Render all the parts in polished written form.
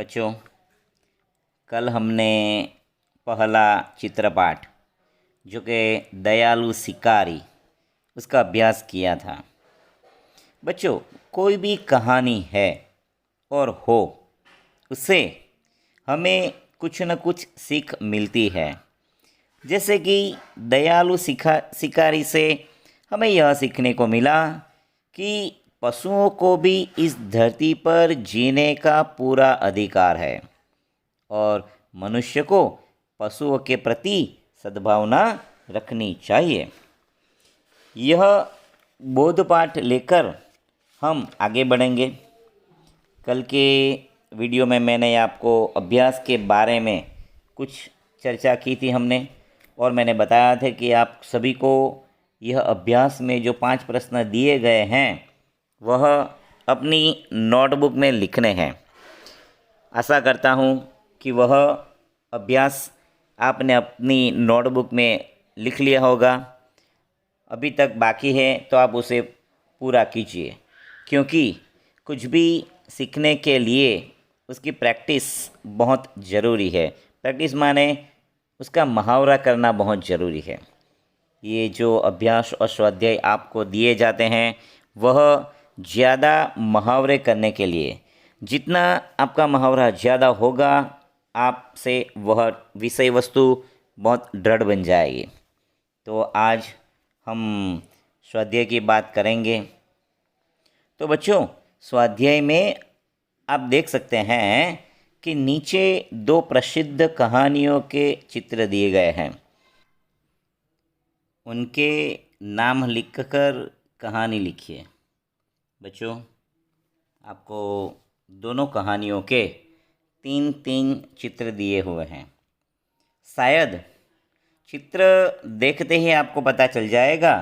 बच्चों, कल हमने पहला चित्रपाठ जो कि दयालु शिकारी उसका अभ्यास किया था। बच्चों, कोई भी कहानी है और हो, उससे हमें कुछ न कुछ सीख मिलती है। जैसे कि दयालु शिकारी से हमें यह सीखने को मिला कि पशुओं को भी इस धरती पर जीने का पूरा अधिकार है और मनुष्य को पशुओं के प्रति सद्भावना रखनी चाहिए। यह बोधपाठ लेकर हम आगे बढ़ेंगे। कल के वीडियो में मैंने आपको अभ्यास के बारे में कुछ चर्चा की थी हमने, और मैंने बताया था कि आप सभी को यह अभ्यास में जो 5 प्रश्न दिए गए हैं वह अपनी नोटबुक में लिखने हैं। आशा करता हूँ कि वह अभ्यास आपने अपनी नोटबुक में लिख लिया होगा। अभी तक बाकी है तो आप उसे पूरा कीजिए, क्योंकि कुछ भी सीखने के लिए उसकी प्रैक्टिस बहुत ज़रूरी है। प्रैक्टिस माने उसका मुहावरा करना बहुत ज़रूरी है। ये जो अभ्यास और स्वाध्याय आपको दिए जाते हैं वह ज़्यादा मुहावरे करने के लिए, जितना आपका मुहावरा ज़्यादा होगा आपसे वह विषय वस्तु बहुत दृढ़ बन जाएगी। तो आज हम स्वाध्याय की बात करेंगे। तो बच्चों, स्वाध्याय में आप देख सकते हैं कि नीचे 2 प्रसिद्ध कहानियों के चित्र दिए गए हैं। उनके नाम लिखकर कहानी लिखिए। बच्चों, आपको दोनों कहानियों के 3-3 चित्र दिए हुए हैं। शायद चित्र देखते ही आपको पता चल जाएगा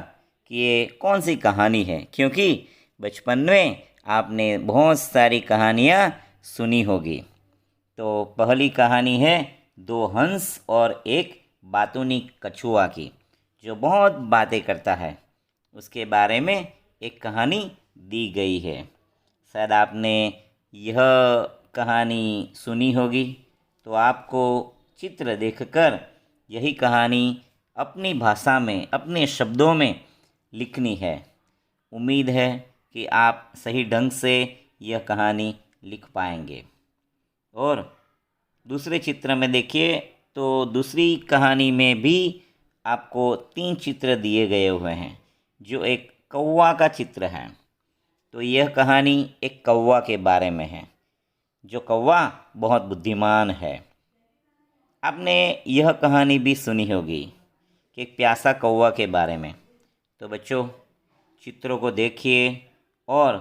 कि ये कौन सी कहानी है, क्योंकि बचपन में आपने बहुत सारी कहानियाँ सुनी होगी। तो पहली कहानी है 2 हंस और एक बातूनी कछुआ की, जो बहुत बातें करता है। उसके बारे में एक कहानी दी गई है। शायद आपने यह कहानी सुनी होगी, तो आपको चित्र देखकर यही कहानी अपनी भाषा में, अपने शब्दों में लिखनी है। उम्मीद है कि आप सही ढंग से यह कहानी लिख पाएंगे। और दूसरे चित्र में देखिए तो दूसरी कहानी में भी आपको 3 चित्र दिए गए हुए हैं, जो एक कौवा का चित्र है। तो यह कहानी एक कौवा के बारे में है, जो कौवा बहुत बुद्धिमान है। आपने यह कहानी भी सुनी होगी कि एक प्यासा कौवा के बारे में। तो बच्चों, चित्रों को देखिए और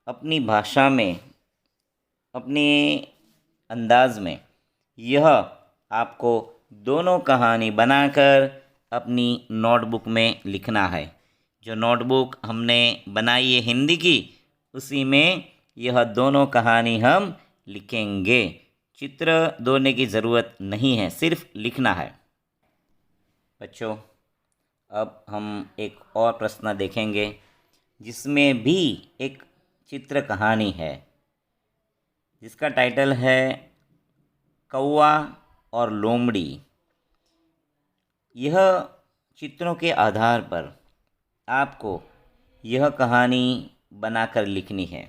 अपनी भाषा में, अपने अंदाज में यह आपको दोनों कहानी बनाकर अपनी नोटबुक में लिखना है। जो नोटबुक हमने बनाई है हिंदी की, उसी में यह दोनों कहानी हम लिखेंगे। चित्र दोड़ने की ज़रूरत नहीं है, सिर्फ लिखना है। बच्चों, अब हम एक और प्रश्न देखेंगे जिसमें भी एक चित्र कहानी है, जिसका टाइटल है कौवा और लोमड़ी। यह चित्रों के आधार पर आपको यह कहानी बनाकर लिखनी है।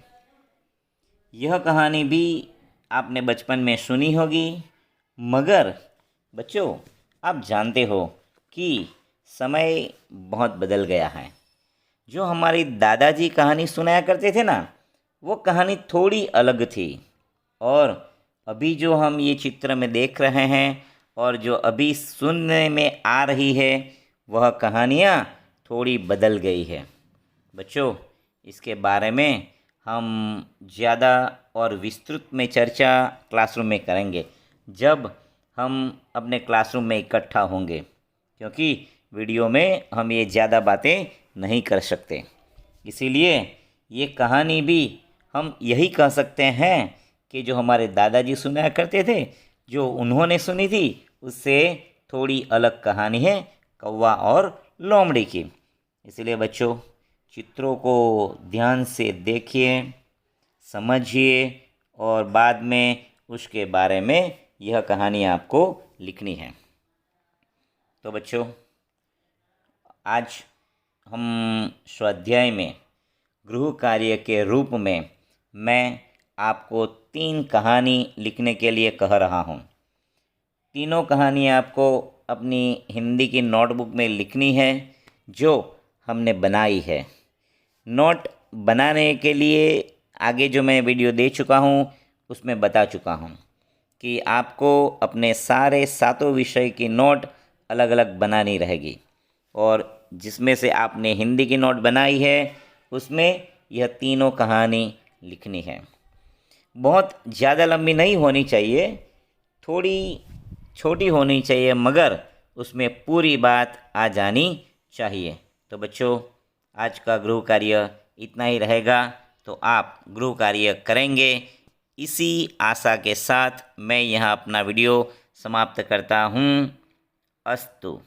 यह कहानी भी आपने बचपन में सुनी होगी, मगर बच्चों, आप जानते हो कि समय बहुत बदल गया है। जो हमारी दादाजी कहानी सुनाया करते थे ना, वो कहानी थोड़ी अलग थी। और अभी जो हम ये चित्र में देख रहे हैं और जो अभी सुनने में आ रही है, वह कहानियाँ थोड़ी बदल गई है। बच्चों, इसके बारे में हम ज़्यादा और विस्तृत में चर्चा क्लासरूम में करेंगे, जब हम अपने क्लासरूम में इकट्ठा होंगे, क्योंकि वीडियो में हम ये ज़्यादा बातें नहीं कर सकते। इसीलिए ये कहानी भी हम यही कह सकते हैं कि जो हमारे दादाजी सुनाया करते थे, जो उन्होंने सुनी थी, उससे थोड़ी अलग कहानी है कौवा और लोमड़ी की। इसलिए बच्चों, चित्रों को ध्यान से देखिए, समझिए और बाद में उसके बारे में यह कहानी आपको लिखनी है। तो बच्चों, आज हम स्वाध्याय में गृह कार्य के रूप में मैं आपको 3 कहानी लिखने के लिए कह रहा हूँ। तीनों कहानी आपको अपनी हिंदी की नोटबुक में लिखनी है जो हमने बनाई है। नोट बनाने के लिए आगे जो मैं वीडियो दे चुका हूँ उसमें बता चुका हूँ कि आपको अपने सारे 7 विषय की नोट अलग अलग बनानी रहेगी, और जिसमें से आपने हिंदी की नोट बनाई है उसमें यह तीनों कहानी लिखनी है। बहुत ज़्यादा लंबी नहीं होनी चाहिए, थोड़ी छोटी होनी चाहिए, मगर उसमें पूरी बात आ जानी चाहिए। तो बच्चों, आज का गृह कार्य इतना ही रहेगा, तो आप गृह कार्य करेंगे, इसी आशा के साथ मैं यहाँ अपना वीडियो समाप्त करता हूँ। अस्तु।